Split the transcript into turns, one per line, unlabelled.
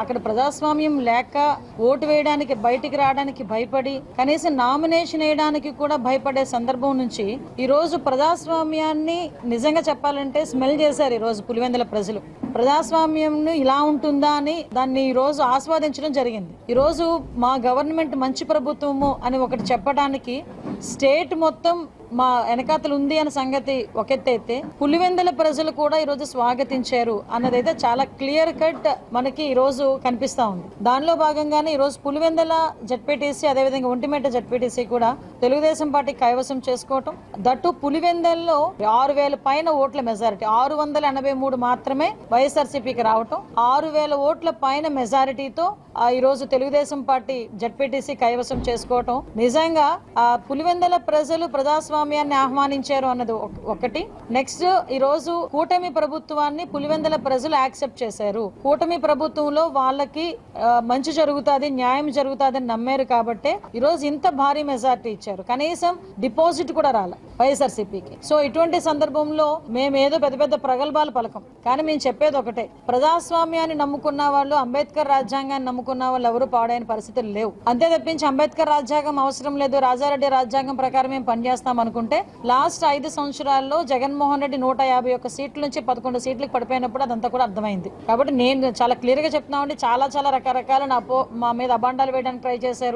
అక్కడ ప్రజాస్వామ్యం లేక ఓటు వేయడానికి బయటికి రావడానికి భయపడి కనీసం నామినేషన్ వేయడానికి కూడా భయపడే సందర్భం నుంచి ఈ రోజు ప్రజాస్వామ్యాన్ని నిజంగా చెప్పాలంటే స్మెల్ చేశారు ఈ రోజు పులివెందుల ప్రజలు. ప్రజాస్వామ్యం ఇలా ఉంటుందా అని దాన్ని ఈ రోజు ఆస్వాదించడం జరిగింది. ఈ రోజు మా గవర్నమెంట్ మంచి ప్రభుత్వము అని ఒకటి చెప్పడానికి స్టేట్ మొత్తం మా వెనకాతలు ఉంది అన్న సంగతి ఒక ఎత్తు అయితే పులివెందుల ప్రజలు కూడా ఈ రోజు స్వాగతించారు అన్నదైతే చాలా క్లియర్ కట్ మనకి ఈ రోజు కనిపిస్తా ఉంది. దానిలో భాగంగానే ఈ రోజు పులివెందుల జడ్పీటీసీ అదేవిధంగా ఒంటిమిట్ట జడ్పీటీసీ కూడా తెలుగుదేశం పార్టీ కైవసం చేసుకోవటం, దట్టు పులివెందుల్లో 6,000 పైన ఓట్ల మెజారిటీ 683 మాత్రమే వైఎస్ఆర్సీపీకి రావటం, 6,000 ఓట్ల పైన మెజారిటీతో ఈ రోజు తెలుగుదేశం పార్టీ జడ్పీటీసీ కైవసం చేసుకోవటం నిజంగా పులివెందుల ప్రజలు ప్రజాస్వామ్యాన్ని ఆహ్వానించారు అన్నది ఒకటి. నెక్స్ట్ ఈ రోజు కూటమి ప్రభుత్వాన్ని పులివెందుల ప్రజలు యాక్సెప్ట్ చేశారు. కూటమి ప్రభుత్వంలో వాళ్ళకి మంచి జరుగుతుంది, న్యాయం జరుగుతుంది అని నమ్మారు కాబట్టి ఈ రోజు ఇంత భారీ మెజారిటీ ఇచ్చారు. కనీసం డిపాజిట్ కూడా రాల వైఎస్ఆర్సీపీకి. సో ఇటువంటి సందర్భంలో మేమేదో పెద్ద పెద్ద ప్రగల్భాలు పలకం, కానీ మేము చెప్పేది ఒకటే, ప్రజాస్వామ్యాన్ని నమ్ముకున్న వాళ్ళు, అంబేద్కర్ రాజ్యాంగాన్ని నమ్ముకున్న వాళ్ళు ఎవరు పాడైన పరిస్థితులు లేవు. అంతే తప్పించి అంబేద్కర్ రాజ్యాంగం అవసరం లేదు, రాజారెడ్డి రాజ్యాంగం ప్రకారం మేము పనిచేస్తాం అనుకుంటే లాస్ట్ 5 సంవత్సరాల్లో జగన్మోహన్ రెడ్డి 151 సీట్ల నుంచి 11 సీట్లకు పడిపోయినప్పుడు అదంతా కూడా అర్థమైంది. కాబట్టి నేను చాలా క్లియర్ గా చెప్తున్నామండి, చాలా రకరకాల మా మీద అబాండాలు వేయడానికి ట్రై చేశారు.